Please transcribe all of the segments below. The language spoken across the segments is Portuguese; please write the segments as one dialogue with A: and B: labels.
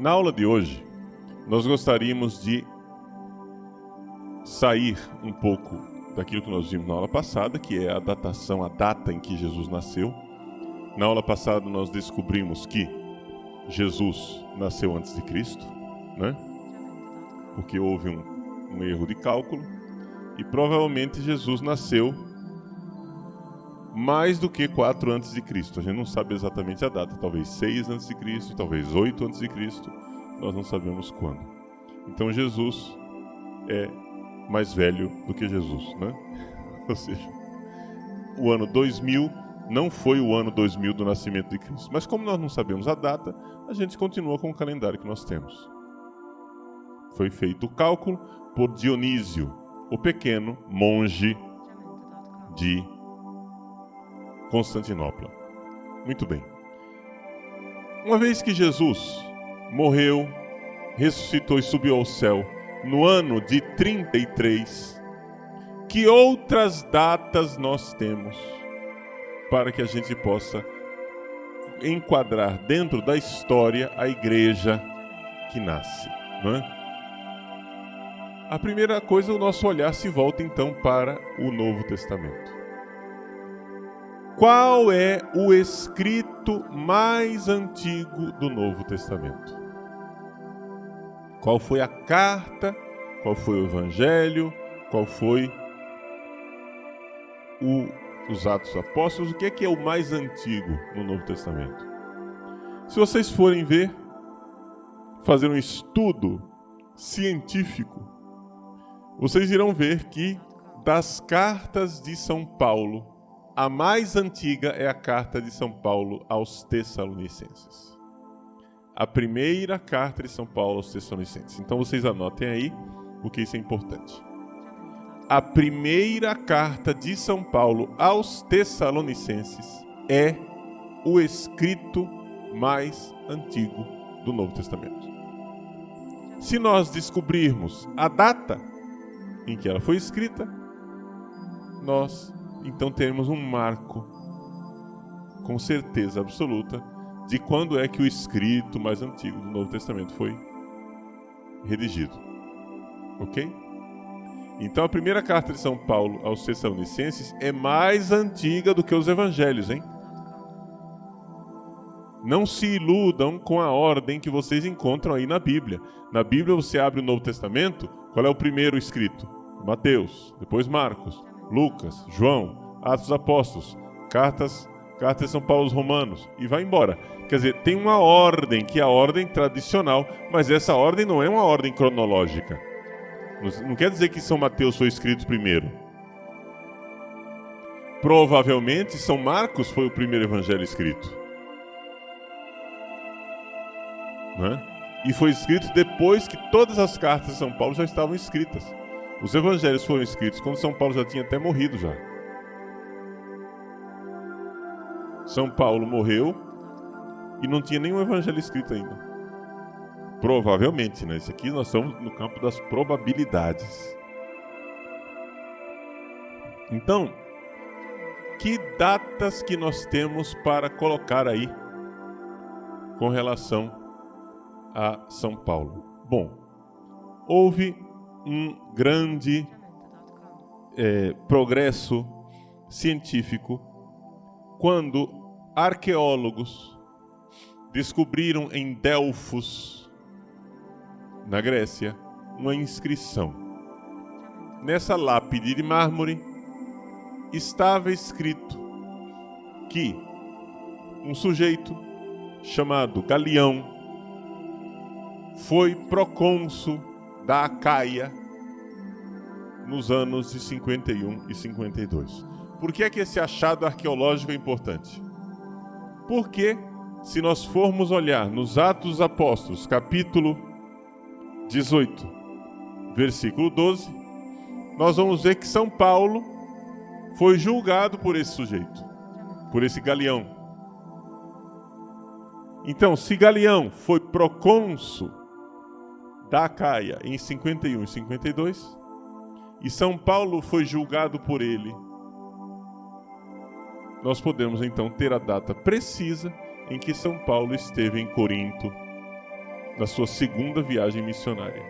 A: Na aula de hoje, nós gostaríamos de sair um pouco daquilo que nós vimos na aula passada, que é a datação, a data em que Jesus nasceu. Na aula passada nós descobrimos que Jesus nasceu antes de Cristo, né? Porque houve um erro de cálculo e provavelmente Jesus nasceu mais do que 4 antes de Cristo. A gente não sabe exatamente a data, talvez 6 antes de Cristo, talvez 8 antes de Cristo, nós não sabemos quando. Então Jesus é mais velho do que Jesus, né? Ou seja, o ano 2000 não foi o ano 2000 do nascimento de Cristo. Mas como nós não sabemos a data, a gente continua com o calendário que nós temos. Foi feito o cálculo por Dionísio, o pequeno monge de Constantinopla. Muito bem. Uma vez que Jesus morreu, ressuscitou e subiu ao céu no ano de 33, que outras datas nós temos para que a gente possa enquadrar dentro da história a igreja que nasce, não é? A primeira coisa, o nosso olhar se volta então para o Novo Testamento. Qual é o escrito mais antigo do Novo Testamento? Qual foi a carta? Qual foi o Evangelho? Qual foi os Atos Apóstolos? O que é o mais antigo no Novo Testamento? Se vocês forem ver, fazer um estudo científico, vocês irão ver que das cartas de São Paulo, a mais antiga é a carta de São Paulo aos Tessalonicenses. A primeira carta de São Paulo aos Tessalonicenses. Então vocês anotem aí, porque isso é importante. A primeira carta de São Paulo aos Tessalonicenses é o escrito mais antigo do Novo Testamento. Se nós descobrirmos a data em que ela foi escrita, nós então teremos um marco com certeza absoluta de quando é que o escrito mais antigo do Novo Testamento foi redigido. Ok? Então a primeira carta de São Paulo aos Tessalonicenses é mais antiga do que os evangelhos, hein? Não se iludam com a ordem que vocês encontram aí na Bíblia. Na Bíblia você abre o Novo Testamento, qual é o primeiro escrito? Mateus, depois Marcos, Lucas, João, Atos dos Apóstolos, cartas de São Paulo aos Romanos, e vai embora. Quer dizer, tem uma ordem, que é a ordem tradicional, mas essa ordem não é uma ordem cronológica. Não quer dizer que São Mateus foi escrito primeiro. Provavelmente São Marcos foi o primeiro evangelho escrito. Né? E foi escrito depois que todas as cartas de São Paulo já estavam escritas. Os evangelhos foram escritos quando São Paulo já tinha até morrido já. São Paulo morreu e não tinha nenhum evangelho escrito ainda. Provavelmente, né? Isso aqui nós estamos no campo das probabilidades. Então, que datas que nós temos para colocar aí com relação a São Paulo? Bom, houve um grande progresso científico quando arqueólogos descobriram em Delfos, na Grécia, uma inscrição. Nessa lápide de mármore estava escrito que um sujeito chamado Galião foi procônsul da Acaia nos anos de 51 e 52. Por que é que esse achado arqueológico é importante? Porque, se nós formos olhar nos Atos dos Apóstolos, capítulo 18, versículo 12, nós vamos ver que São Paulo foi julgado por esse sujeito, por esse Galião. Então, se Galião foi procônsul da Acaia em 51 e 52, e São Paulo foi julgado por ele, nós podemos então ter a data precisa em que São Paulo esteve em Corinto na sua segunda viagem missionária.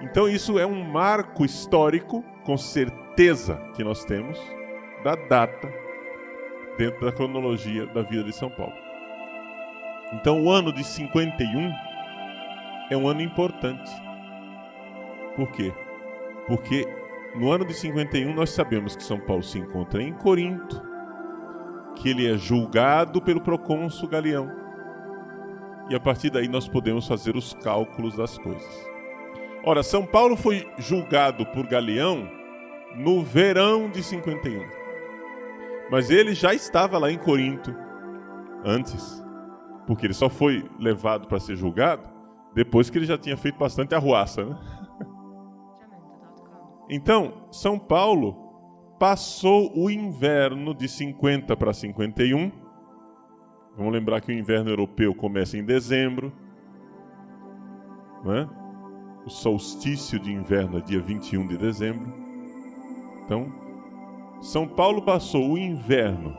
A: Então isso é um marco histórico, com certeza que nós temos, da data dentro da cronologia da vida de São Paulo. Então o ano de 51 é um ano importante. Por quê? Porque no ano de 51 nós sabemos que São Paulo se encontra em Corinto, que ele é julgado pelo procônsul Galião. E a partir daí nós podemos fazer os cálculos das coisas. Ora, São Paulo foi julgado por Galião no verão de 51. Mas ele já estava lá em Corinto antes, porque ele só foi levado para ser julgado depois que ele já tinha feito bastante arruaça, né? Então, São Paulo passou o inverno de 50 para 51. Vamos lembrar que o inverno europeu começa em dezembro, né? O solstício de inverno é dia 21 de dezembro. Então, São Paulo passou o inverno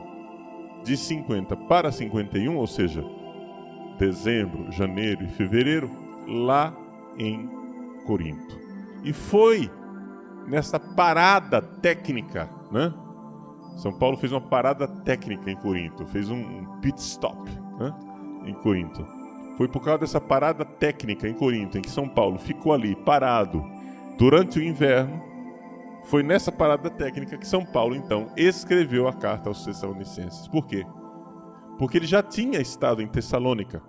A: de 50 para 51, ou seja, dezembro, janeiro e fevereiro, lá em Corinto. E foi nessa parada técnica, né? São Paulo fez uma parada técnica em Corinto, fez um pit stop, né? Em Corinto. Foi por causa dessa parada técnica em Corinto, em que São Paulo ficou ali parado durante o inverno. Foi nessa parada técnica que São Paulo, então, escreveu a carta aos Tessalonicenses. Por quê? Porque ele já tinha estado em Tessalônica.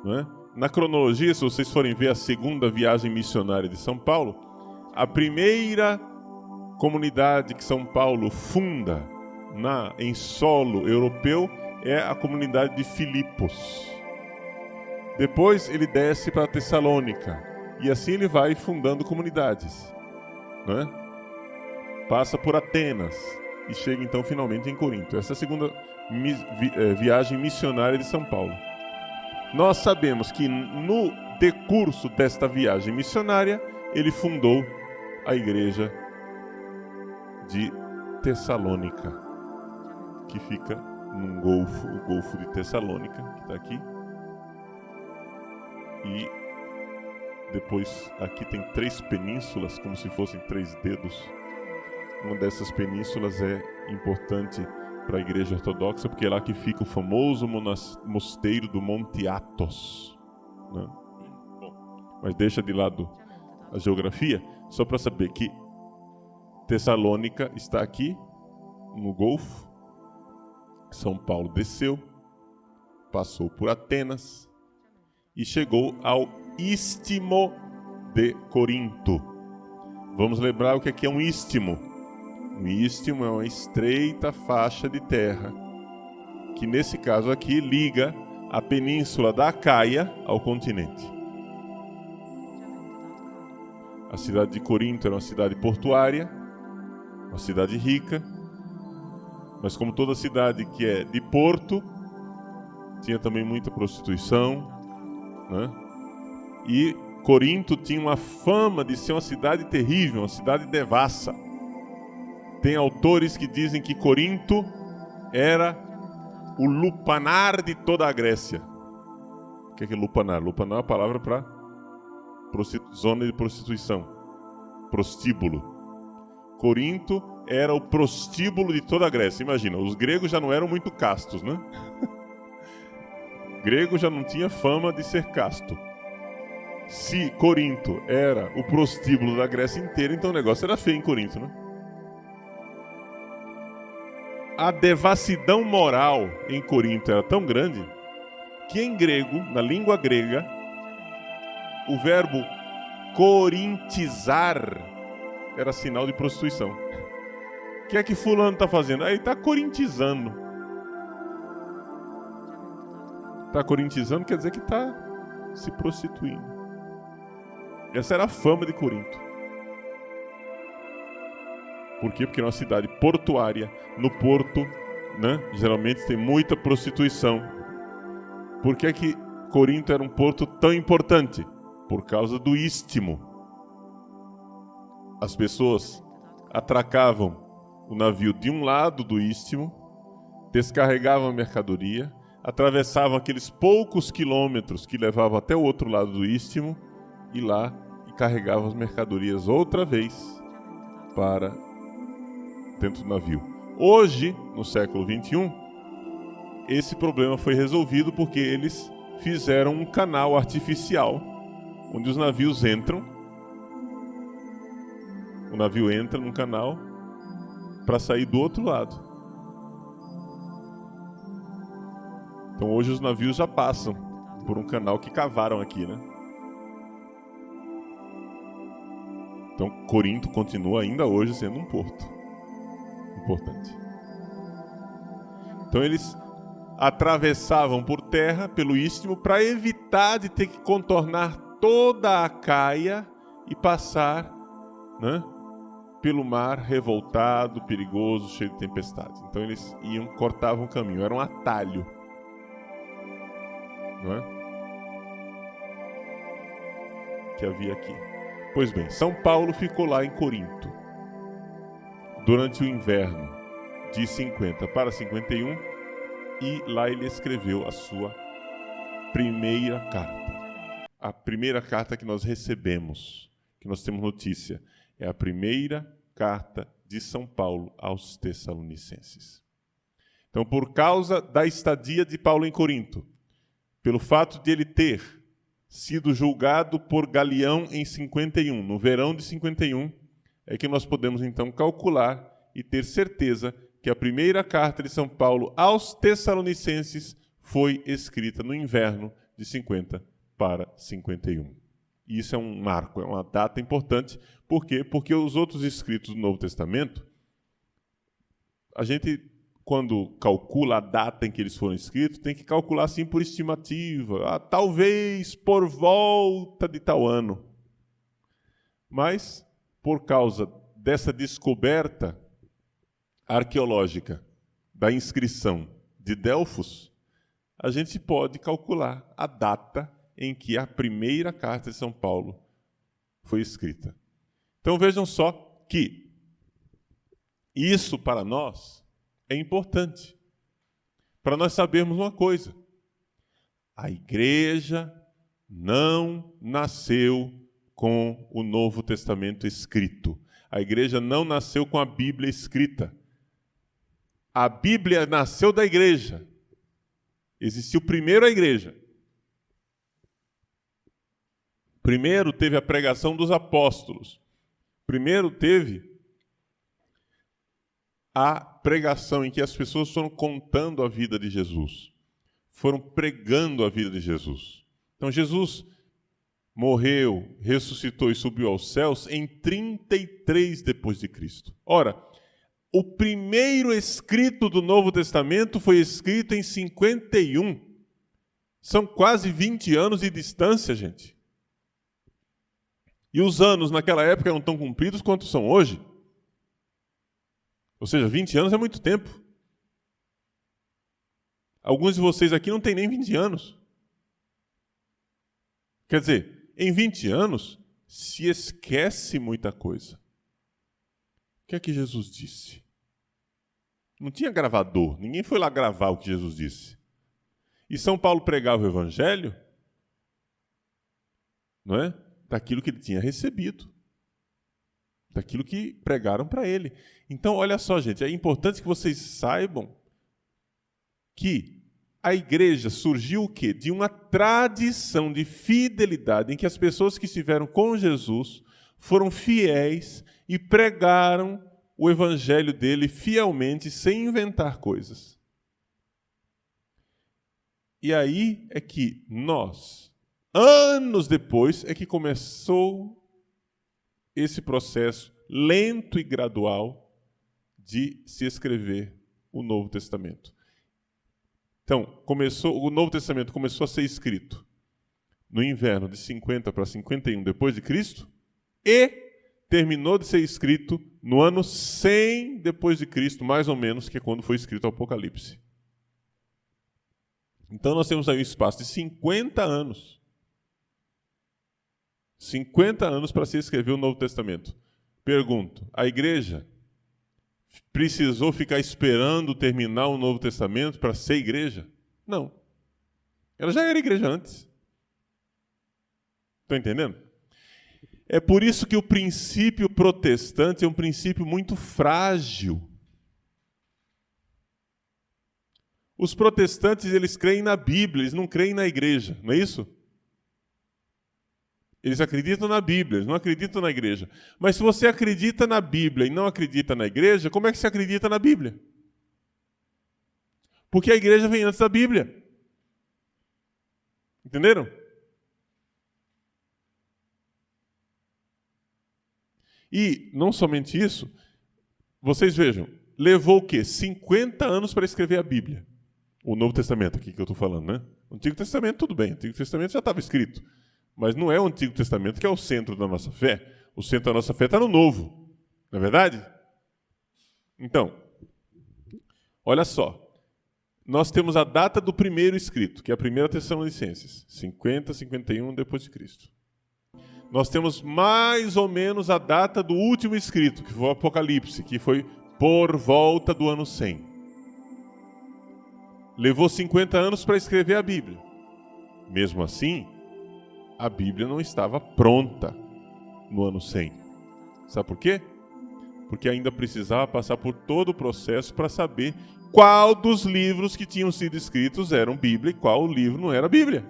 A: Não é? Na cronologia, se vocês forem ver a segunda viagem missionária de São Paulo, a primeira comunidade que São Paulo funda em solo europeu é a comunidade de Filipos. Depois ele desce para Tessalônica e assim ele vai fundando comunidades, né? Passa por Atenas e chega então finalmente em Corinto. Essa é a segunda viagem missionária de São Paulo. Nós sabemos que no decurso desta viagem missionária ele fundou a igreja de Tessalônica, que fica num golfo, o Golfo de Tessalônica, que está aqui. E depois aqui tem 3 penínsulas, como se fossem 3 dedos. Uma dessas penínsulas é importante para a igreja ortodoxa, porque é lá que fica o famoso mosteiro do Monte Athos, né? Bom, mas deixa de lado a geografia, só para saber que Tessalônica está aqui, no Golfo. São Paulo desceu, passou por Atenas e chegou ao Istmo de Corinto. Vamos lembrar o que é um istmo. Um istmo é uma estreita faixa de terra que, nesse caso aqui, liga a península da Acaia ao continente. A cidade de Corinto era uma cidade portuária, uma cidade rica, mas como toda cidade que é de porto, tinha também muita prostituição, né? E Corinto tinha uma fama de ser uma cidade terrível, uma cidade devassa. Tem autores que dizem que Corinto era o lupanar de toda a Grécia. O que é lupanar? Lupanar é uma palavra para zona de prostituição, prostíbulo. Corinto era o prostíbulo de toda a Grécia. Imagina, os gregos já não eram muito castos, né? Grego já não tinha fama de ser casto. Se Corinto era o prostíbulo da Grécia inteira, então o negócio era feio em Corinto, né? A devassidão moral em Corinto era tão grande que em grego, na língua grega, o verbo corintizar era sinal de prostituição. O que é que fulano está fazendo? Ele está corintizando. Está corintizando quer dizer que está se prostituindo. Essa era a fama de Corinto. Por quê? Porque é uma cidade portuária. No porto, né, geralmente tem muita prostituição. Por que é que Corinto era um porto tão importante? Por causa do istmo. As pessoas atracavam o navio de um lado do istmo, descarregavam a mercadoria, atravessavam aqueles poucos quilômetros que levavam até o outro lado do istmo e lá carregavam as mercadorias outra vez para dentro do navio. Hoje, no século XXI, esse problema foi resolvido porque eles fizeram um canal artificial onde os navios entram. O navio entra num canal para sair do outro lado. Então hoje os navios já passam por um canal que cavaram aqui, né? Então Corinto continua ainda hoje sendo um porto importante. Então eles atravessavam por terra, pelo istmo, para evitar de ter que contornar toda a Acaia e passar, né, pelo mar revoltado, perigoso, cheio de tempestades. Então eles cortavam o caminho, era um atalho. Não é? Que havia aqui. Pois bem, São Paulo ficou lá em Corinto durante o inverno de 50 para 51 e lá ele escreveu a sua primeira carta. A primeira carta que nós recebemos, que nós temos notícia, é a primeira carta de São Paulo aos Tessalonicenses. Então, por causa da estadia de Paulo em Corinto, pelo fato de ele ter sido julgado por Galião em 51, no verão de 51, é que nós podemos então calcular e ter certeza que a primeira carta de São Paulo aos Tessalonicenses foi escrita no inverno de 50 para 51. E isso é um marco, é uma data importante. Por quê? Porque os outros escritos do Novo Testamento, a gente, quando calcula a data em que eles foram escritos, tem que calcular assim por estimativa. Talvez por volta de tal ano. Mas, por causa dessa descoberta arqueológica da inscrição de Delfos, a gente pode calcular a data em que a primeira carta de São Paulo foi escrita. Então vejam só que isso para nós é importante, para nós sabermos uma coisa: a igreja não nasceu com o Novo Testamento escrito. A igreja não nasceu com a Bíblia escrita. A Bíblia nasceu da igreja. Existiu primeiro a igreja. Primeiro teve a pregação dos apóstolos. Primeiro teve a pregação em que as pessoas foram contando a vida de Jesus. Foram pregando a vida de Jesus. Então Jesus morreu, ressuscitou e subiu aos céus em 33 depois de Cristo. Ora, o primeiro escrito do Novo Testamento foi escrito em 51. São quase 20 anos de distância, gente. E os anos naquela época não tão cumpridos quanto são hoje. Ou seja, 20 anos é muito tempo. Alguns de vocês aqui não têm nem 20 anos. Quer dizer, em 20 anos se esquece muita coisa. O que é que Jesus disse? Não tinha gravador, ninguém foi lá gravar o que Jesus disse. E São Paulo pregava o Evangelho, não é? Daquilo que ele tinha recebido, daquilo que pregaram para ele. Então, olha só, gente, é importante que vocês saibam que a igreja surgiu o quê? De uma tradição de fidelidade em que as pessoas que estiveram com Jesus foram fiéis e pregaram o evangelho dele fielmente, sem inventar coisas. E aí é que nós, anos depois, é que começou esse processo lento e gradual de se escrever o Novo Testamento. Então, o Novo Testamento começou a ser escrito no inverno de 50 para 51 depois de Cristo e terminou de ser escrito no ano 100 depois de Cristo, mais ou menos, que é quando foi escrito o Apocalipse. Então nós temos aí um espaço de 50 anos. 50 anos para se escrever o Novo Testamento. Pergunto, a igreja precisou ficar esperando terminar o Novo Testamento para ser igreja? Não. Ela já era igreja antes. Estão entendendo? É por isso que o princípio protestante é um princípio muito frágil. Os protestantes, eles creem na Bíblia, eles não creem na igreja, não é isso? Eles acreditam na Bíblia, eles não acreditam na igreja. Mas se você acredita na Bíblia e não acredita na igreja, como é que você acredita na Bíblia? Porque a igreja vem antes da Bíblia. Entenderam? E, não somente isso, vocês vejam, levou o quê? 50 anos para escrever a Bíblia. O Novo Testamento aqui que eu estou falando, né? O Antigo Testamento, tudo bem, o Antigo Testamento já estava escrito. Mas não é o Antigo Testamento que é o centro da nossa fé. O centro da nossa fé está no Novo. Não é verdade? Então, olha só. Nós temos a data do primeiro escrito, que é a primeira Tessalonicenses, 50, 51 depois de Cristo. Nós temos mais ou menos a data do último escrito, que foi o Apocalipse, que foi por volta do ano 100. Levou 50 anos para escrever a Bíblia. Mesmo assim, a Bíblia não estava pronta no ano 100. Sabe por quê? Porque ainda precisava passar por todo o processo para saber qual dos livros que tinham sido escritos eram Bíblia e qual livro não era Bíblia.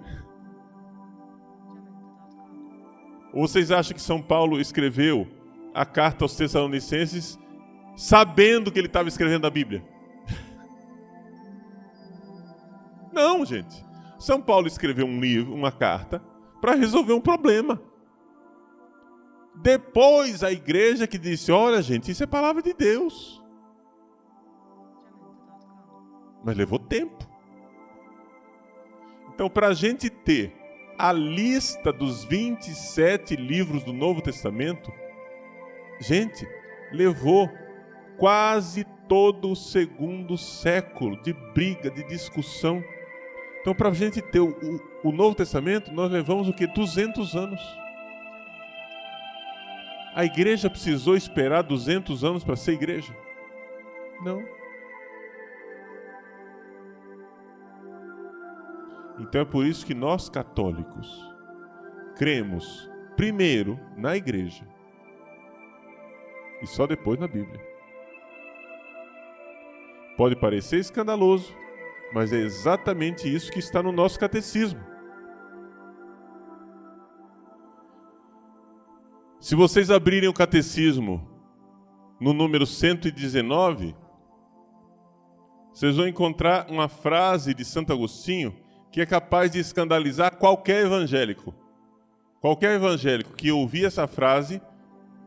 A: Ou vocês acham que São Paulo escreveu a carta aos Tessalonicenses sabendo que ele estava escrevendo a Bíblia? Não, gente. São Paulo escreveu um livro, uma carta, para resolver um problema. Depois a igreja que disse, olha gente, isso é palavra de Deus. Mas levou tempo. Então, para a gente ter a lista dos 27 livros do Novo Testamento, gente, levou quase todo o segundo século de briga, de discussão. Então, para a gente ter o Novo Testamento, nós levamos o quê? 200 anos. A igreja precisou esperar 200 anos para ser igreja? Não. Então é por isso que nós católicos cremos primeiro na igreja e só depois na Bíblia. Pode parecer escandaloso, mas é exatamente isso que está no nosso catecismo. Se vocês abrirem o catecismo no número 119, vocês vão encontrar uma frase de Santo Agostinho que é capaz de escandalizar qualquer evangélico. Qualquer evangélico que ouvir essa frase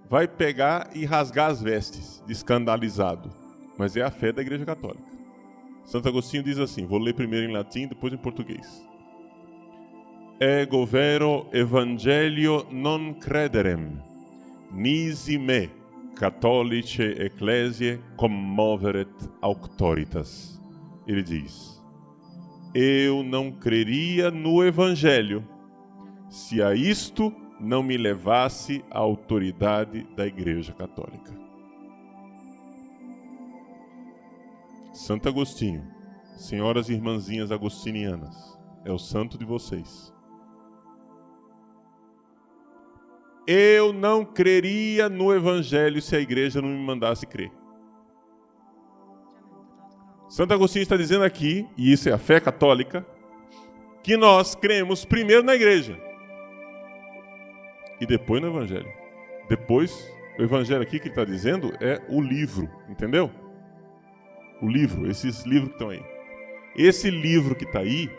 A: vai pegar e rasgar as vestes de escandalizado. Mas é a fé da Igreja Católica. Santo Agostinho diz assim, vou ler primeiro em latim, depois em português. Ego vero evangelio non crederem, nisi me, catholice ecclesiae commoveret auctoritas. Ele diz, eu não creria no evangelho se a isto não me levasse a autoridade da Igreja Católica. Santo Agostinho, senhoras e irmãzinhas agostinianas, é o santo de vocês. Eu não creria no evangelho se a igreja não me mandasse crer. Santo Agostinho está dizendo aqui, e isso é a fé católica, que nós cremos primeiro na igreja e depois no evangelho. Depois, o evangelho aqui que ele está dizendo é o livro, entendeu? O livro, esses livros que estão aí. Esse livro que está aí,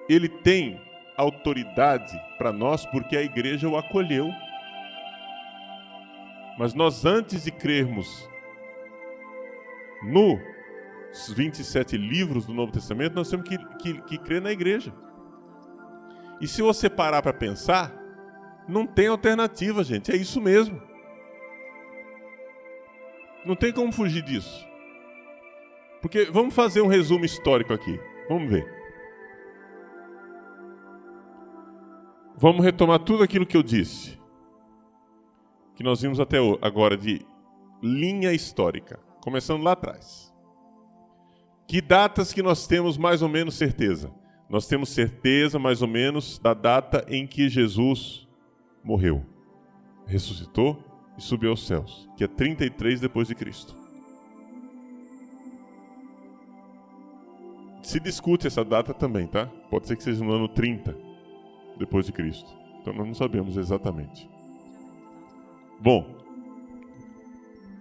A: ele tem autoridade para nós porque a igreja o acolheu. Mas nós, antes de crermos nos 27 livros do Novo Testamento, nós temos que crer na igreja. E se você parar para pensar, não tem alternativa, gente. É isso mesmo. Não tem como fugir disso. Porque vamos fazer um resumo histórico aqui. Vamos ver. Vamos retomar tudo aquilo que eu disse. Que nós vimos até agora de linha histórica. Começando lá atrás. Que datas que nós temos mais ou menos certeza? Nós temos certeza mais ou menos da data em que Jesus morreu, ressuscitou e subiu aos céus, que é 33 depois de Cristo. Se discute essa data também, tá? Pode ser que seja no ano 30 depois de Cristo. Então nós não sabemos exatamente. Bom,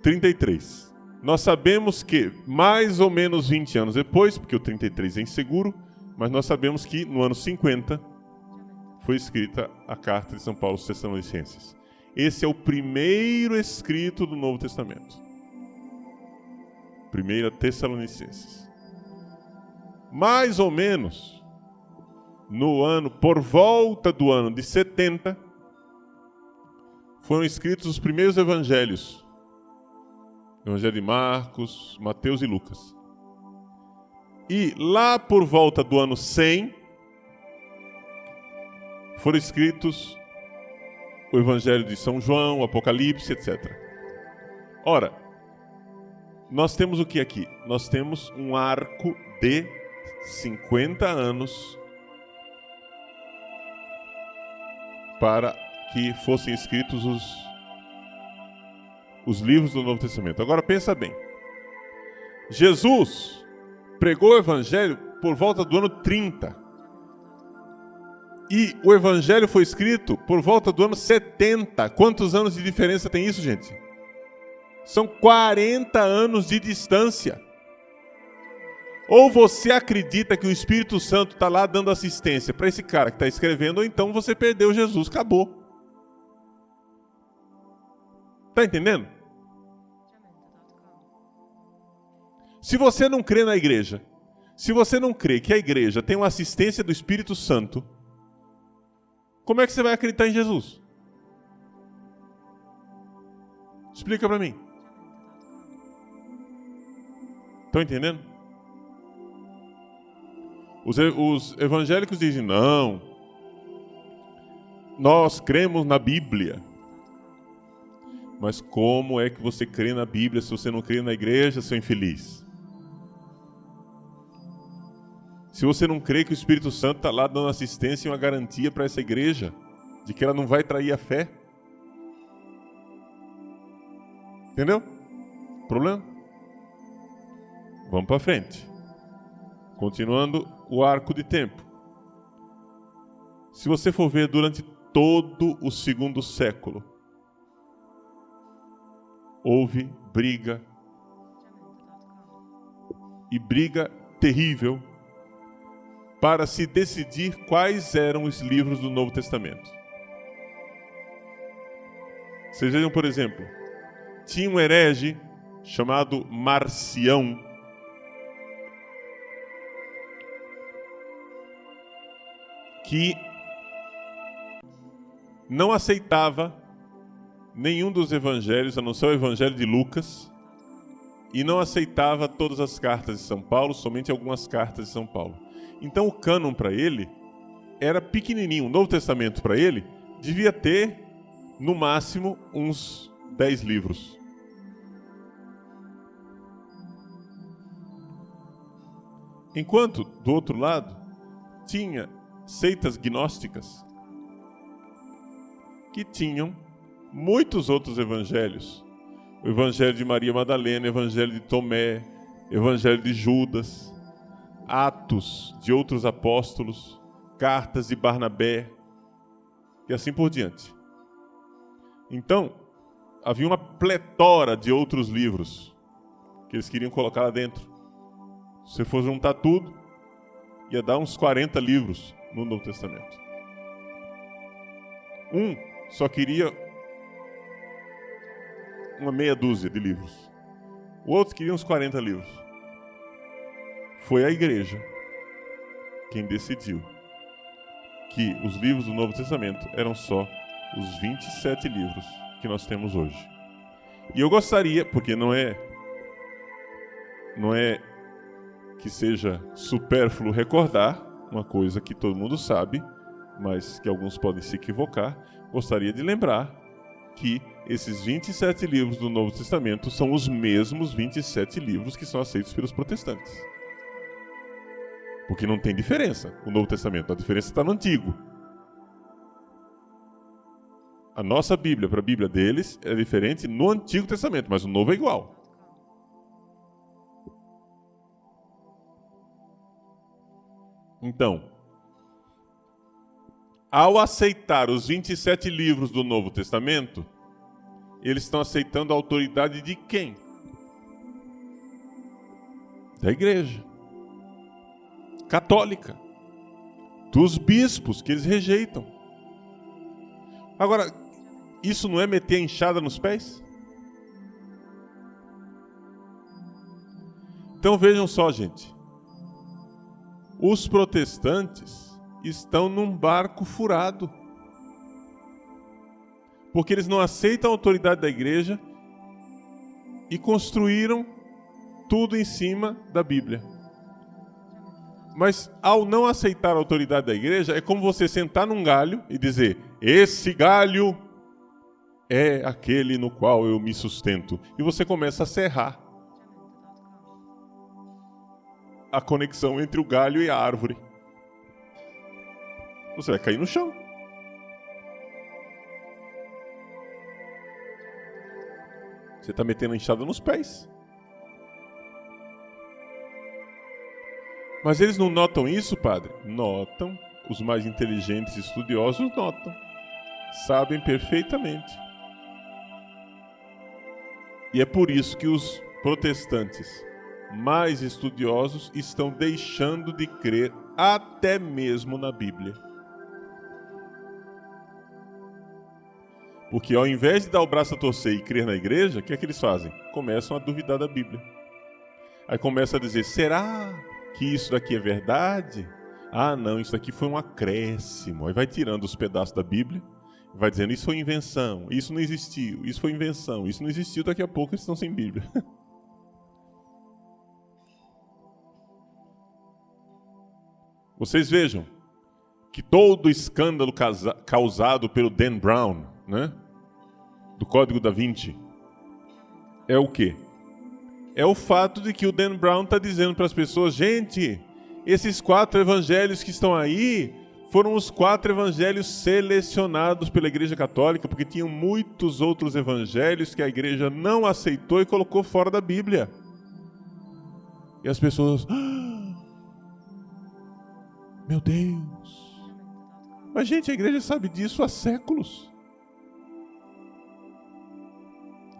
A: 33. Nós sabemos que mais ou menos 20 anos depois, porque o 33 é inseguro, mas nós sabemos que no ano 50 foi escrita a carta de São Paulo aos Tessalonicenses. Esse é o primeiro escrito do Novo Testamento. 1 Tessalonicenses. Mais ou menos por volta do ano de 70, foram escritos os primeiros evangelhos. Evangelho de Marcos, Mateus e Lucas. E lá por volta do ano 100, foram escritos o Evangelho de São João, o Apocalipse, etc. Ora, nós temos o que aqui? Nós temos um arco de 50 anos para que fossem escritos os livros do Novo Testamento. Agora pensa bem. Jesus pregou o Evangelho por volta do ano 30. E o Evangelho foi escrito por volta do ano 70. Quantos anos de diferença tem isso, gente? São 40 anos de distância. Ou você acredita que o Espírito Santo está lá dando assistência para esse cara que está escrevendo, ou então você perdeu Jesus, acabou. Está entendendo? Se você não crê na igreja, se você não crê que a igreja tem uma assistência do Espírito Santo, como é que você vai acreditar em Jesus? Explica para mim. Estão entendendo? Os evangélicos dizem, não, nós cremos na Bíblia. Mas como é que você crê na Bíblia se você não crê na igreja, seu infeliz? Se você não crê que o Espírito Santo está lá dando assistência e uma garantia para essa igreja, de que ela não vai trair a fé. Entendeu? Problema? Vamos para frente. Continuando o arco de tempo. Se você for ver durante todo o segundo século, houve briga, e briga terrível, para se decidir quais eram os livros do Novo Testamento. Vocês vejam, por exemplo, tinha um herege chamado Marcião, que não aceitava nenhum dos evangelhos, a não ser o evangelho de Lucas, e não aceitava todas as cartas de São Paulo, somente algumas cartas de São Paulo. Então o cânon para ele era pequenininho. O Novo Testamento para ele devia ter, no máximo, uns 10 livros. Enquanto, do outro lado, tinha seitas gnósticas que tinham muitos outros evangelhos. O Evangelho de Maria Madalena, o Evangelho de Tomé, o Evangelho de Judas, Atos de outros apóstolos, cartas de Barnabé e assim por diante. Então, havia uma pletora de outros livros que eles queriam colocar lá dentro. Se você for juntar tudo, ia dar uns 40 livros no Novo Testamento. Um só queria uma meia dúzia de livros. O outro queria uns 40 livros. Foi a igreja quem decidiu que os livros do Novo Testamento eram só os 27 livros que nós temos hoje. E eu gostaria, porque não é que seja supérfluo recordar uma coisa que todo mundo sabe, mas que alguns podem se equivocar, gostaria de lembrar que esses 27 livros do Novo Testamento são os mesmos 27 livros que são aceitos pelos protestantes. Porque não tem diferença o Novo Testamento. A diferença está no Antigo. A nossa Bíblia para a Bíblia deles é diferente no Antigo Testamento, mas o Novo é igual. Então, ao aceitar os 27 livros do Novo Testamento, eles estão aceitando a autoridade de quem? Da igreja católica, dos bispos que eles rejeitam. Agora, isso não é meter a enxada nos pés? Então vejam só, gente. Os protestantes estão num barco furado. Porque eles não aceitam a autoridade da igreja e construíram tudo em cima da Bíblia. Mas ao não aceitar a autoridade da igreja, é como você sentar num galho e dizer: esse galho é aquele no qual eu me sustento. E você começa a serrar a conexão entre o galho e a árvore. Você vai cair no chão. Você está metendo a enxada nos pés. Mas eles não notam isso, padre? Notam. Os mais inteligentes e estudiosos notam. Sabem perfeitamente. E é por isso que os protestantes mais estudiosos estão deixando de crer até mesmo na Bíblia. Porque ao invés de dar o braço a torcer e crer na igreja, o que é que eles fazem? Começam a duvidar da Bíblia. Aí começam a dizer: será que isso daqui é verdade? Ah, não, isso daqui foi um acréscimo. Aí vai tirando os pedaços da Bíblia, vai dizendo: isso foi invenção, isso não existiu, isso foi invenção, isso não existiu, daqui a pouco eles estão sem Bíblia. Vocês vejam que todo o escândalo causado pelo Dan Brown, né, do Código da Vinci, é o quê? É o fato de que o Dan Brown está dizendo para as pessoas: gente, esses 4 evangelhos que estão aí foram os 4 evangelhos selecionados pela Igreja Católica, porque tinham muitos outros evangelhos que a Igreja não aceitou e colocou fora da Bíblia. E as pessoas: meu Deus! Mas, gente, a Igreja sabe disso há séculos.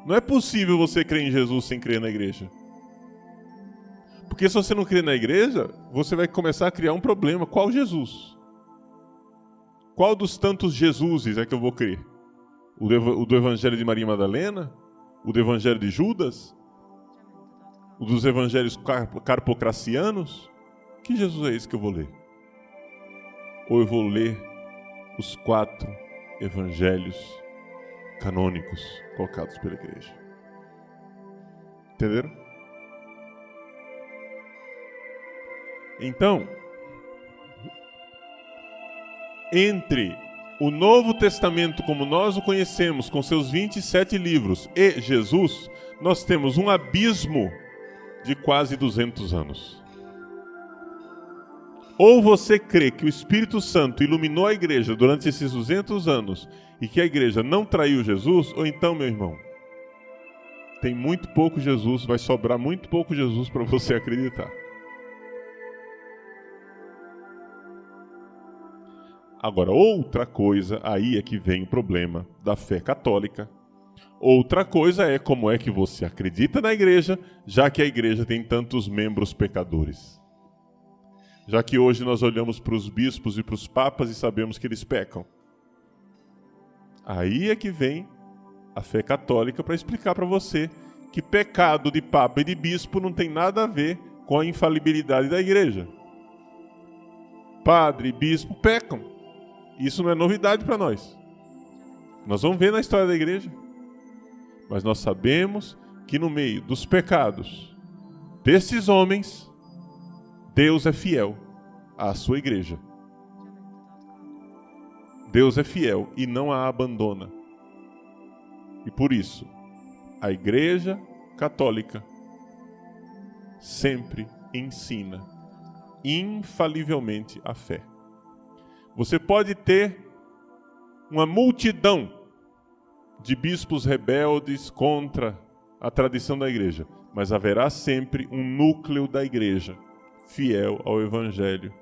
A: Não é possível você crer em Jesus sem crer na igreja. Porque se você não crer na igreja, você vai começar a criar um problema. Qual Jesus? Qual dos tantos Jesuses é que eu vou crer? O do Evangelho de Maria Madalena? O do Evangelho de Judas? O dos Evangelhos carpocracianos? Que Jesus é esse que eu vou ler? Ou eu vou ler os 4 Evangelhos canônicos colocados pela igreja? Entenderam? Então, entre o Novo Testamento como nós o conhecemos, com seus 27 livros, e Jesus, nós temos um abismo de quase 200 anos. Ou você crê que o Espírito Santo iluminou a igreja durante esses 200 anos e que a igreja não traiu Jesus, ou então, meu irmão, tem muito pouco Jesus, vai sobrar muito pouco Jesus para você acreditar. Agora, outra coisa, aí é que vem o problema da fé católica. Outra coisa é como é que você acredita na igreja, já que a igreja tem tantos membros pecadores. Já que hoje nós olhamos para os bispos e para os papas e sabemos que eles pecam. Aí é que vem a fé católica para explicar para você que pecado de papa e de bispo não tem nada a ver com a infalibilidade da igreja. Padre e bispo pecam. Isso não é novidade para nós. Nós vamos ver na história da igreja. Mas nós sabemos que no meio dos pecados desses homens, Deus é fiel à sua igreja. Deus é fiel e não a abandona. E por isso, a Igreja Católica sempre ensina infalivelmente a fé. Você pode ter uma multidão de bispos rebeldes contra a tradição da igreja, mas haverá sempre um núcleo da igreja fiel ao Evangelho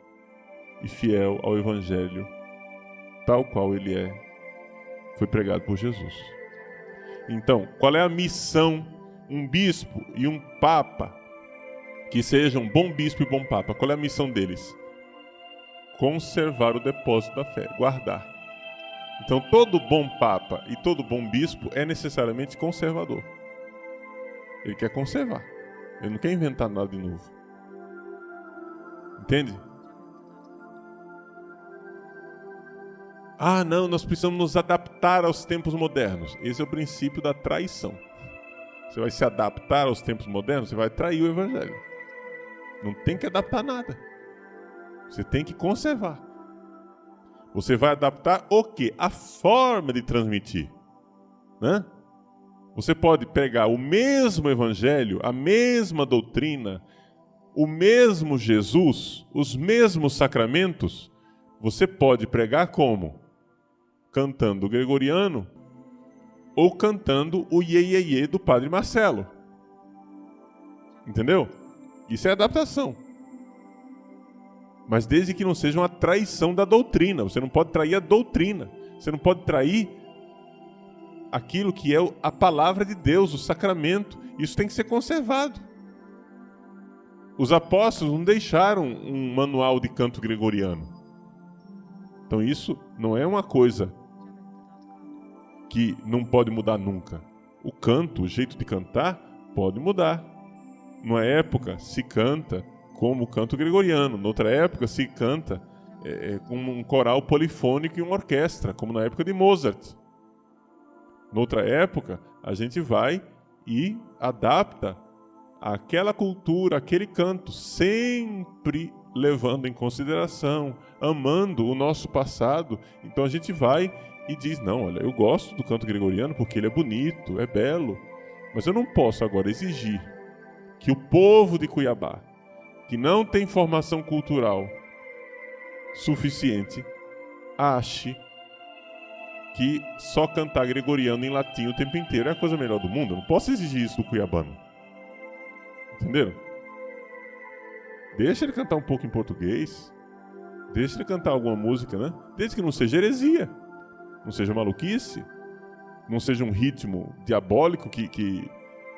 A: e fiel ao Evangelho tal qual ele foi pregado por Jesus. Então, qual é a missão? Um bispo e um papa, que sejam bom bispo e bom papa, qual é a missão deles? Conservar o depósito da fé, guardar. Então, todo bom papa e todo bom bispo é necessariamente conservador. Ele quer conservar. Ele não quer inventar nada de novo. Entende? Ah, não, nós precisamos nos adaptar aos tempos modernos. Esse é o princípio da traição. Você vai se adaptar aos tempos modernos, você vai trair o Evangelho. Não tem que adaptar nada. Você tem que conservar. Você vai adaptar o quê? A forma de transmitir. Né? Você pode pegar o mesmo Evangelho, a mesma doutrina, o mesmo Jesus, os mesmos sacramentos. Você pode pregar como? Cantando o gregoriano ou cantando o Iê, Iê, Iê do Padre Marcelo. Entendeu? Isso é adaptação. Mas desde que não seja uma traição da doutrina. Você não pode trair a doutrina. Você não pode trair aquilo que é a palavra de Deus, o sacramento. Isso tem que ser conservado. Os apóstolos não deixaram um manual de canto gregoriano. Então isso não é uma coisa que não pode mudar nunca. O canto, o jeito de cantar, pode mudar. Numa época se canta como o canto gregoriano, noutra época se canta com um coral polifônico e uma orquestra, como na época de Mozart. Noutra época, a gente vai e adapta aquela cultura, aquele canto, sempre levando em consideração, amando o nosso passado. Então a gente vai e diz, não, olha, eu gosto do canto gregoriano porque ele é bonito, é belo, mas eu não posso agora exigir que o povo de Cuiabá, que não tem formação cultural suficiente, ache que só cantar gregoriano em latim o tempo inteiro é a coisa melhor do mundo. Eu não posso exigir isso do cuiabano. Entenderam? Deixa ele cantar um pouco em português. Deixa ele cantar alguma música, né? Desde que não seja heresia, não seja maluquice, não seja um ritmo diabólico que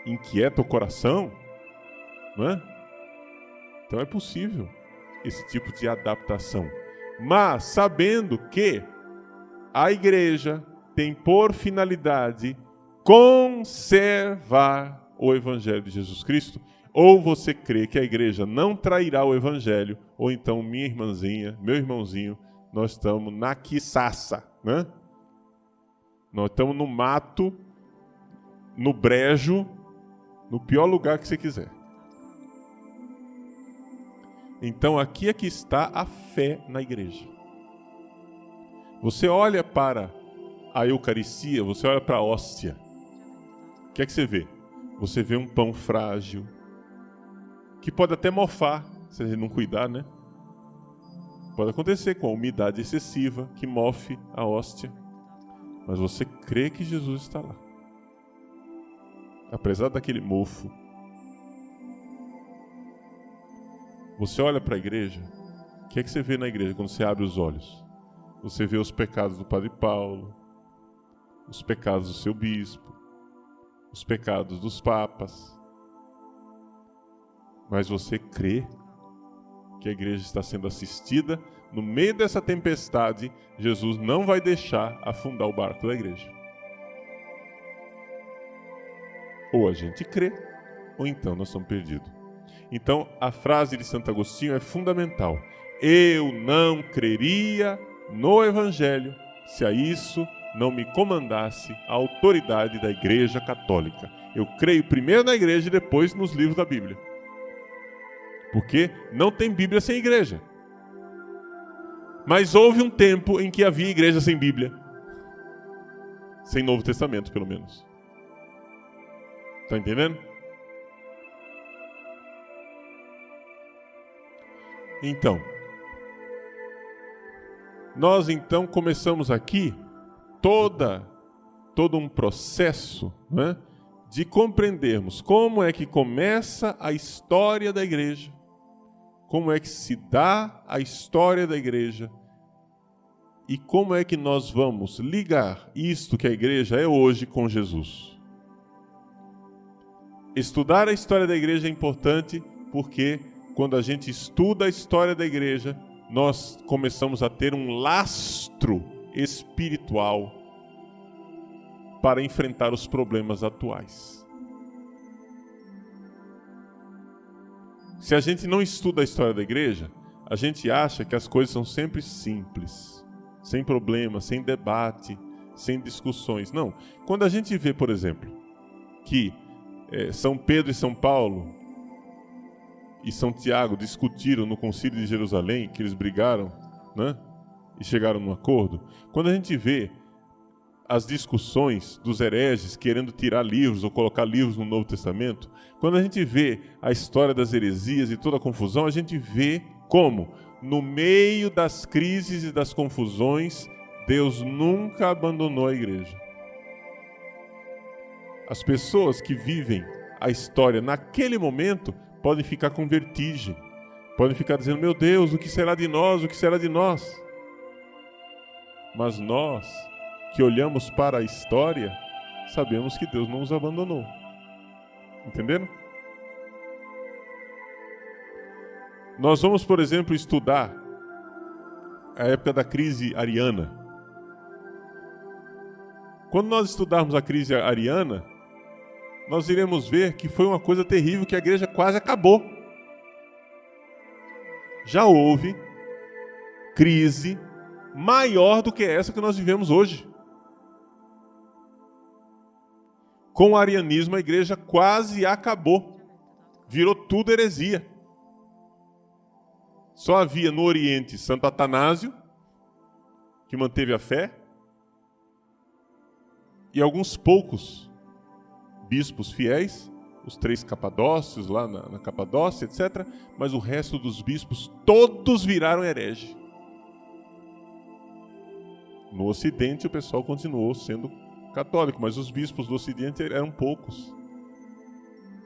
A: inquieta o coração, não é? Então é possível esse tipo de adaptação. Mas sabendo que a igreja tem por finalidade conservar o Evangelho de Jesus Cristo. Ou você crê que a igreja não trairá o Evangelho, ou então minha irmãzinha, meu irmãozinho, nós estamos na quiçaça, né? Nós estamos no mato, no brejo, no pior lugar que você quiser. Então aqui é que está a fé na igreja. Você olha para a Eucaristia, você olha para a hóstia. O que é que você vê? Você vê um pão frágil, que pode até mofar, se a gente não cuidar, né? Pode acontecer com a umidade excessiva, que mofe a hóstia. Mas você crê que Jesus está lá. Apesar daquele mofo. Você olha para a igreja, o que é que você vê na igreja quando você abre os olhos? Você vê os pecados do Padre Paulo, os pecados do seu bispo, os pecados dos papas. Mas você crê que a igreja está sendo assistida? No meio dessa tempestade, Jesus não vai deixar afundar o barco da igreja. Ou a gente crê, ou então nós estamos perdidos. Então, a frase de Santo Agostinho é fundamental. Eu não creria no Evangelho se a isso não me comandasse a autoridade da Igreja Católica. Eu creio primeiro na igreja e depois nos livros da Bíblia. Porque não tem Bíblia sem igreja. Mas houve um tempo em que havia igreja sem Bíblia. Sem Novo Testamento, pelo menos. Está entendendo? Então, nós então começamos aqui todo um processo, né, de compreendermos como é que começa a história da igreja, como é que se dá a história da igreja e como é que nós vamos ligar isto que a igreja é hoje com Jesus. Estudar a história da igreja é importante porque quando a gente estuda a história da igreja, nós começamos a ter um lastro espiritual para enfrentar os problemas atuais. Se a gente não estuda a história da igreja, a gente acha que as coisas são sempre simples, sem problemas, sem debate, sem discussões. Não. Quando a gente vê, por exemplo, que São Pedro e São Paulo e São Tiago discutiram no Concílio de Jerusalém, que eles brigaram, né, e chegaram num acordo. Quando a gente vê as discussões dos hereges querendo tirar livros ou colocar livros no Novo Testamento, quando a gente vê a história das heresias e toda a confusão, a gente vê como, no meio das crises e das confusões, Deus nunca abandonou a igreja. As pessoas que vivem a história naquele momento podem ficar com vertigem, podem ficar dizendo, meu Deus, o que será de nós, o que será de nós? Mas nós, que olhamos para a história, sabemos que Deus não nos abandonou. Entenderam? Nós vamos, por exemplo, estudar a época da crise ariana. Quando nós estudarmos a crise ariana, nós iremos ver que foi uma coisa terrível, que a igreja quase acabou. Já houve crise maior do que essa que nós vivemos hoje. Com o arianismo, a igreja quase acabou. Virou tudo heresia. Só havia no Oriente Santo Atanásio, que manteve a fé, e alguns poucos bispos fiéis, os 3 capadócios lá na Capadócia, etc. Mas o resto dos bispos, todos viraram herege. No Ocidente, o pessoal continuou sendo católico, mas os bispos do Ocidente eram poucos.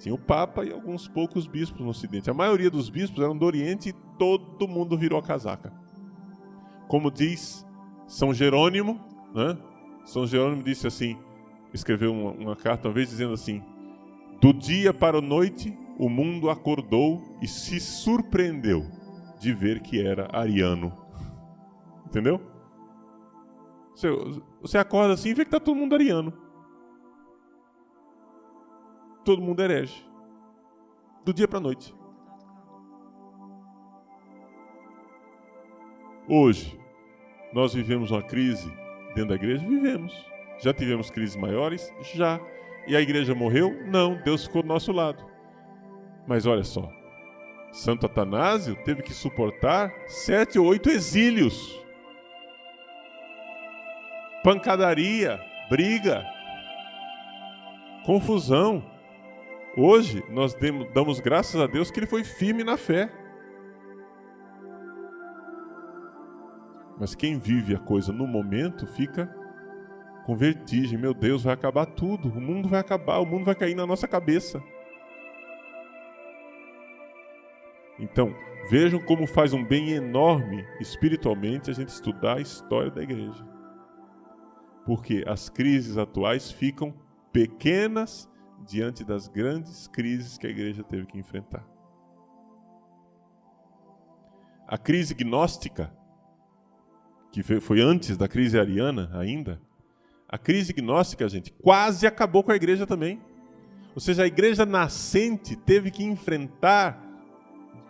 A: Tinha o Papa e alguns poucos bispos no Ocidente. A maioria dos bispos eram do Oriente e todo mundo virou a casaca. Como diz São Jerônimo, né? São Jerônimo disse assim, escreveu uma carta uma vez dizendo assim, do dia para a noite o mundo acordou e se surpreendeu de ver que era ariano. Entendeu? Você acorda assim e vê que está todo mundo ariano. Todo mundo herege. Do dia para a noite. Hoje, nós vivemos uma crise dentro da igreja? Vivemos. Já tivemos crises maiores? Já. E a igreja morreu? Não, Deus ficou do nosso lado. Mas olha só, Santo Atanásio teve que suportar 7 ou 8 exílios. Pancadaria, briga, confusão. Hoje, nós damos graças a Deus que ele foi firme na fé. Mas quem vive a coisa no momento fica com vertigem. Meu Deus, vai acabar tudo. O mundo vai acabar, o mundo vai cair na nossa cabeça. Então, vejam como faz um bem enorme espiritualmente a gente estudar a história da igreja. Porque as crises atuais ficam pequenas diante das grandes crises que a igreja teve que enfrentar. A crise gnóstica, que foi antes da crise ariana ainda, a crise gnóstica, gente, quase acabou com a igreja também. Ou seja, a igreja nascente teve que enfrentar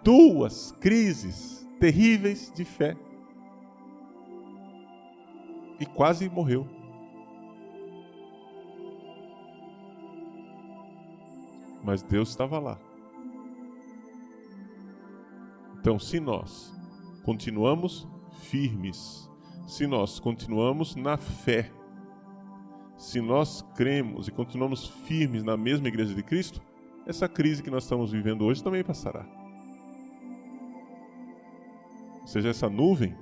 A: 2 crises terríveis de fé. E quase morreu. Mas Deus estava lá. Então, se nós continuamos firmes, se nós continuamos na fé, se nós cremos e continuamos firmes na mesma igreja de Cristo, essa crise que nós estamos vivendo hoje também passará. ou seja, essa nuvem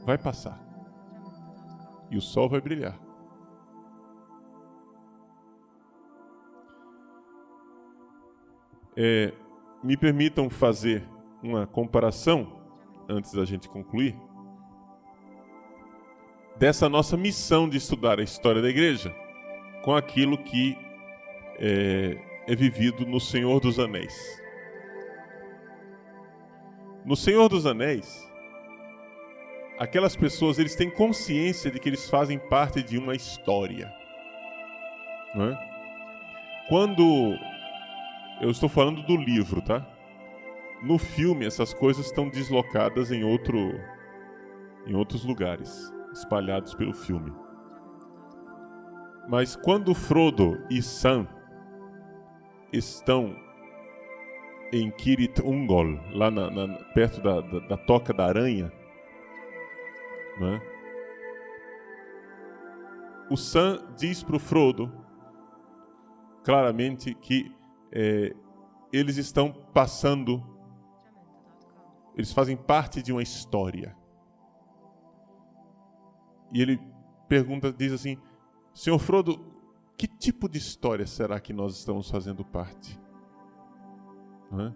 A: vai passar e o sol vai brilhar. Me permitam fazer uma comparação, antes da gente concluir, dessa nossa missão de estudar a história da igreja com aquilo que é vivido no Senhor dos Anéis. No Senhor dos Anéis, aquelas pessoas, eles têm consciência de que eles fazem parte de uma história, não é? Quando eu estou falando do livro, tá? No filme, essas coisas estão deslocadas em outros lugares, espalhados pelo filme. Mas quando Frodo e Sam estão em Cirith Ungol, lá perto da Toca da Aranha, né? O Sam diz para o Frodo claramente que eles estão passando, eles fazem parte de uma história. E ele diz assim: Senhor Frodo, que tipo de história será que nós estamos fazendo parte? Né?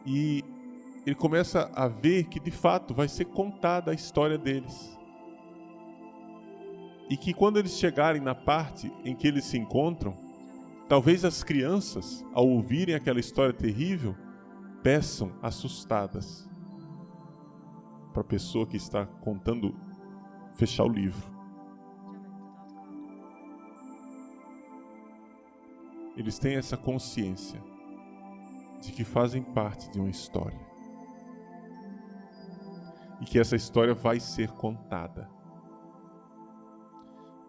A: E ele começa a ver que de fato vai ser contada a história deles. E que quando eles chegarem na parte em que eles se encontram, talvez as crianças, ao ouvirem aquela história terrível, peçam assustadas para a pessoa que está contando fechar o livro. Eles têm essa consciência de que fazem parte de uma história. E que essa história vai ser contada.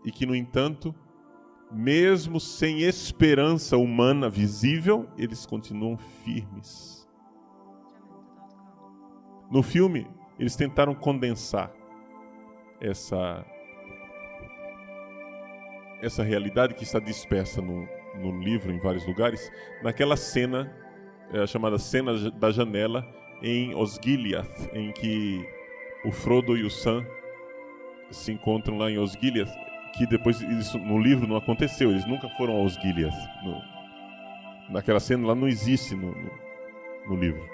A: E que, no entanto, mesmo sem esperança humana visível, eles continuam firmes. No filme, eles tentaram condensar essa realidade que está dispersa no livro, em vários lugares, naquela cena chamada Cena da Janela, em Osgiliath, em que o Frodo e o Sam se encontram lá em Osgiliath, que depois isso no livro não aconteceu, eles nunca foram a Osgiliath. Naquela cena lá não existe no livro.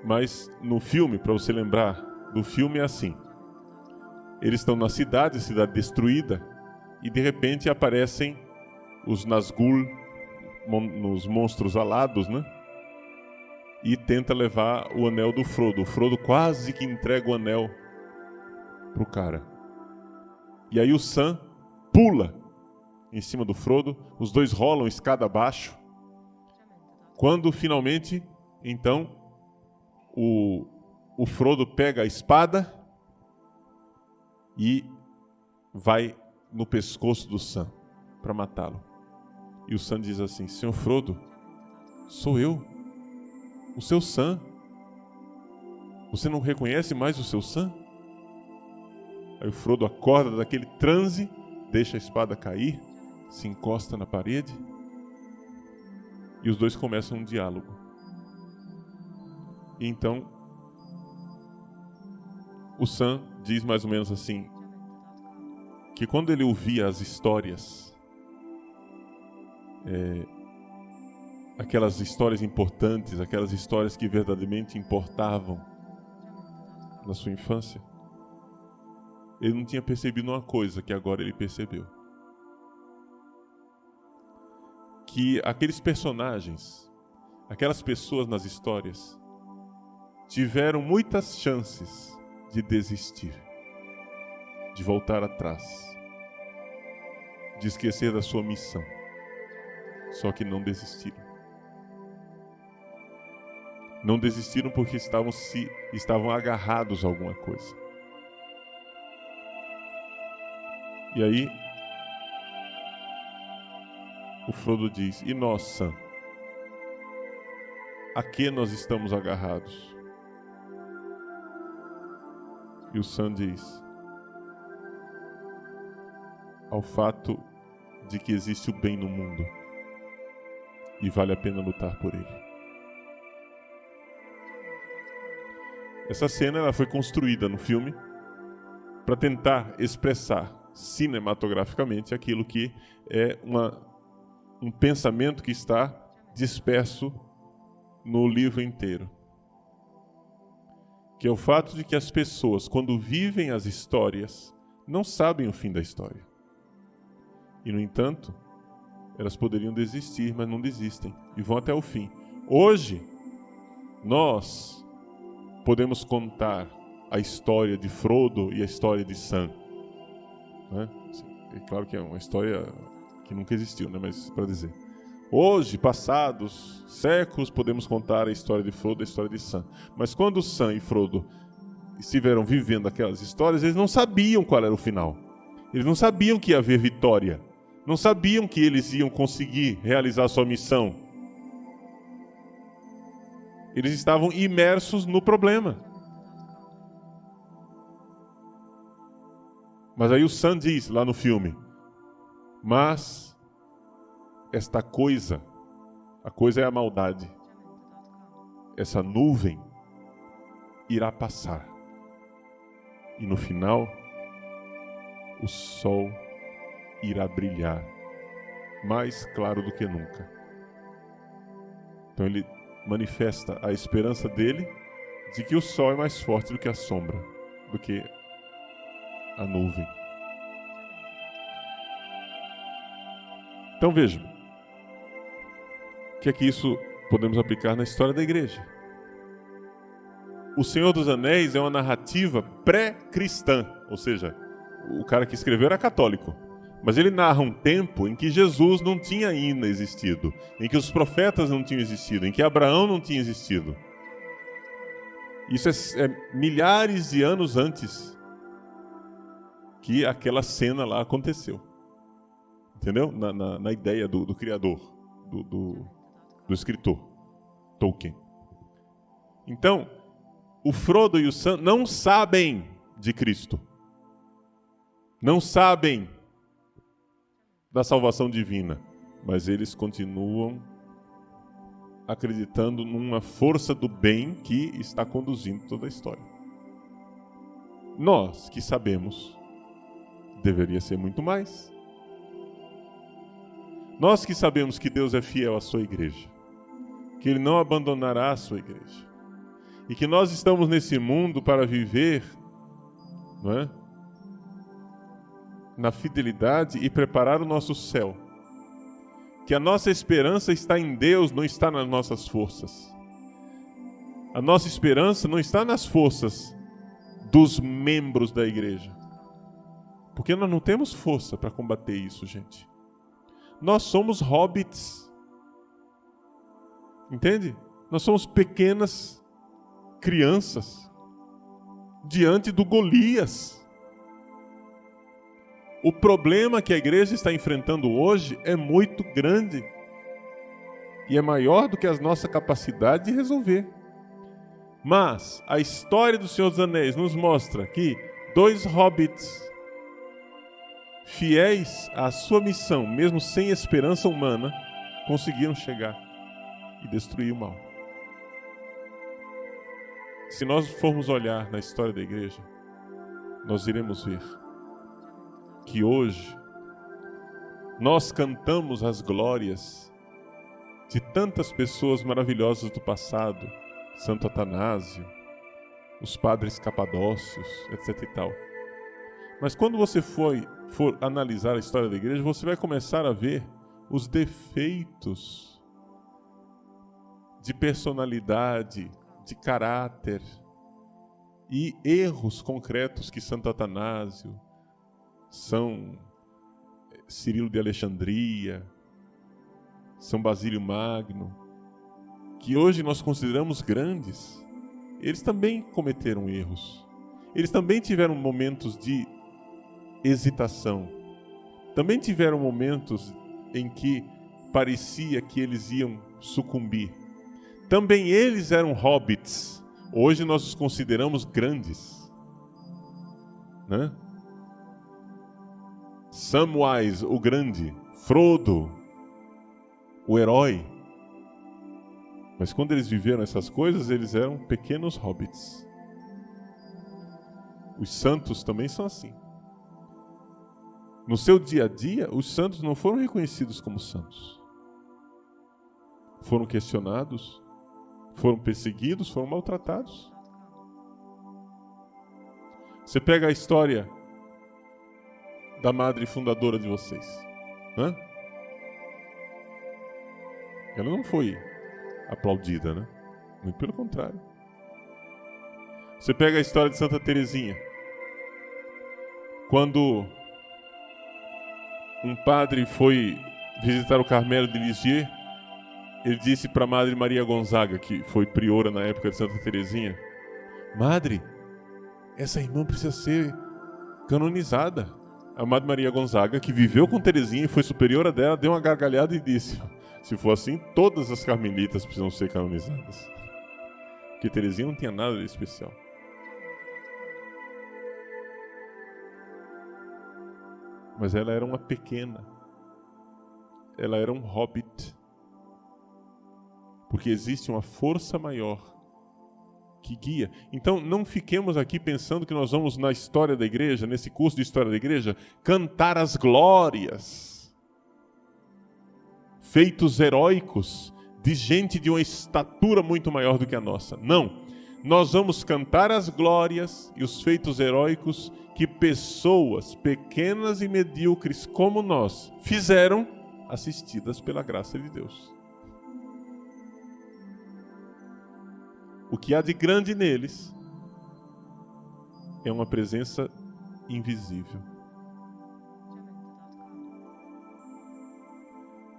A: Mas no filme, para você lembrar do filme, é assim: eles estão na cidade destruída, e de repente aparecem os Nazgûl, nos monstros alados, né? E tenta levar o anel do Frodo. O Frodo quase que entrega o anel pro cara. E aí o Sam pula em cima do Frodo, os dois rolam escada abaixo. Quando finalmente, então, o Frodo pega a espada e vai no pescoço do Sam para matá-lo. E o Sam diz assim: Senhor Frodo, sou eu, o seu Sam. Você não reconhece mais o seu Sam? Aí o Frodo acorda daquele transe, deixa a espada cair, se encosta na parede, e os dois começam um diálogo. E então o Sam diz mais ou menos assim, que quando ele ouvia as histórias, aquelas histórias importantes, aquelas histórias que verdadeiramente importavam na sua infância, ele não tinha percebido uma coisa que agora ele percebeu: que aqueles personagens, aquelas pessoas nas histórias, tiveram muitas chances de desistir, de voltar atrás, de esquecer da sua missão. Só que não desistiram. Não desistiram porque estavam agarrados a alguma coisa. E aí, o Frodo diz: e nós, Sam? A que nós estamos agarrados? E o Sam diz: ao fato de que existe o bem no mundo e vale a pena lutar por ele. Essa cena ela foi construída no filme para tentar expressar cinematograficamente aquilo que é um pensamento que está disperso no livro inteiro. Que é o fato de que as pessoas, quando vivem as histórias, não sabem o fim da história. E, no entanto, elas poderiam desistir, mas não desistem e vão até o fim. Hoje, nós podemos contar a história de Frodo e a história de Sam. Né? É claro que é uma história que nunca existiu, né? Mas para dizer. Hoje, passados séculos, podemos contar a história de Frodo e a história de Sam. Mas quando Sam e Frodo estiveram vivendo aquelas histórias, eles não sabiam qual era o final. Eles não sabiam que ia haver vitória. Não sabiam que eles iam conseguir realizar a sua missão. Eles estavam imersos no problema. Mas aí o Sam diz lá no filme, mas esta coisa, a coisa é a maldade, essa nuvem irá passar. E no final, o sol irá brilhar mais claro do que nunca. Então ele manifesta a esperança dele de que o sol é mais forte do que a sombra, do que a nuvem. Então vejam, o que é que isso podemos aplicar na história da igreja? O Senhor dos Anéis é uma narrativa pré-cristã, ou seja, o cara que escreveu era católico, mas ele narra um tempo em que Jesus não tinha ainda existido, em que os profetas não tinham existido, em que Abraão não tinha existido. Isso é milhares de anos antes que aquela cena lá aconteceu. Entendeu? Na ideia do criador, do escritor, Tolkien. Então, o Frodo e o Sam não sabem de Cristo. Não sabem da salvação divina. Mas eles continuam acreditando numa força do bem que está conduzindo toda a história. Nós que sabemos, deveria ser muito mais. Nós que sabemos que Deus é fiel à sua igreja, que Ele não abandonará a sua igreja, e que nós estamos nesse mundo para viver, não é? Na fidelidade e preparar o nosso céu. Que a nossa esperança está em Deus, não está nas nossas forças. A nossa esperança não está nas forças dos membros da igreja. Porque nós não temos força para combater isso, gente. Nós somos hobbits. Entende? Nós somos pequenas crianças diante do Golias. O problema que a igreja está enfrentando hoje é muito grande e é maior do que a nossa capacidade de resolver. Mas a história do Senhor dos Anéis nos mostra que 2 hobbits fiéis à sua missão, mesmo sem esperança humana, conseguiram chegar e destruir o mal. Se nós formos olhar na história da igreja, nós iremos ver que hoje nós cantamos as glórias de tantas pessoas maravilhosas do passado, Santo Atanásio, os padres capadócios, etc e tal. Mas quando você for analisar a história da igreja, você vai começar a ver os defeitos de personalidade, de caráter e erros concretos que Santo Atanásio, São Cirilo de Alexandria, São Basílio Magno, que hoje nós consideramos grandes, eles também cometeram erros. Eles também tiveram momentos de hesitação. Também tiveram momentos em que parecia que eles iam sucumbir. Também eles eram hobbits. Hoje nós os consideramos grandes, né? Samwise, o grande, Frodo, o herói. Mas quando eles viveram essas coisas, eles eram pequenos hobbits. Os santos também são assim. No seu dia a dia, os santos não foram reconhecidos como santos. Foram questionados, foram perseguidos, foram maltratados. Você pega a história da madre fundadora de vocês. Ela não foi aplaudida, né? Muito pelo contrário. Você pega a história de Santa Teresinha. Quando um padre foi visitar o Carmelo de Lisieux, ele disse para a Madre Maria Gonzaga, que foi priora na época de Santa Teresinha: Madre, essa irmã precisa ser canonizada. A Madre Maria Gonzaga, que viveu com Teresinha e foi superior a dela, deu uma gargalhada e disse: se for assim, todas as carmelitas precisam ser canonizadas. Porque Teresinha não tinha nada de especial. Mas ela era uma pequena. Ela era um hobbit. Porque existe uma força maior que guia. Então não fiquemos aqui pensando que nós vamos na história da igreja, nesse curso de história da igreja, cantar as glórias, feitos heróicos de gente de uma estatura muito maior do que a nossa. Não. Nós vamos cantar as glórias e os feitos heróicos que pessoas pequenas e medíocres como nós fizeram, assistidas pela graça de Deus. O que há de grande neles é uma presença invisível.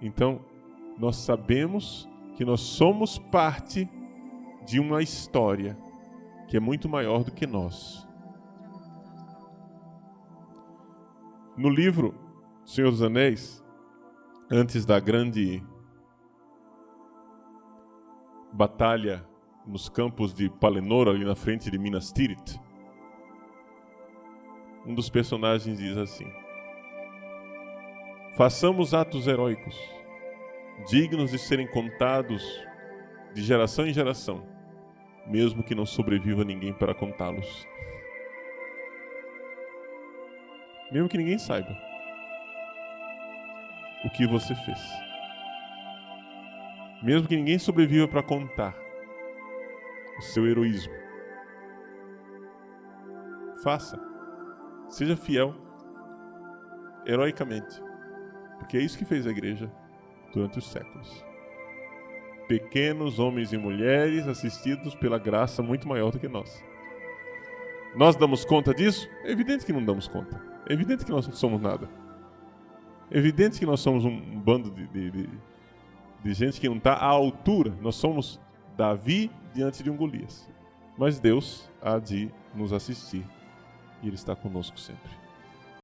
A: Então, nós sabemos que nós somos parte de uma história que é muito maior do que nós. No livro Senhor dos Anéis, antes da grande batalha nos campos de Pelennor, ali na frente de Minas Tirith, um dos personagens diz assim: façamos atos heróicos, dignos de serem contados de geração em geração, mesmo que não sobreviva ninguém para contá-los. Mesmo que ninguém saiba o que você fez. Mesmo que ninguém sobreviva para contar o seu heroísmo. Faça. Seja fiel heroicamente. Porque é isso que fez a igreja durante os séculos. Pequenos homens e mulheres assistidos pela graça muito maior do que nós. Nós damos conta disso? É evidente que não damos conta. É evidente que nós não somos nada. É evidente que nós somos um bando de gente que não está à altura. Nós somos Davi diante de um Golias. Mas Deus há de nos assistir. E Ele está conosco sempre.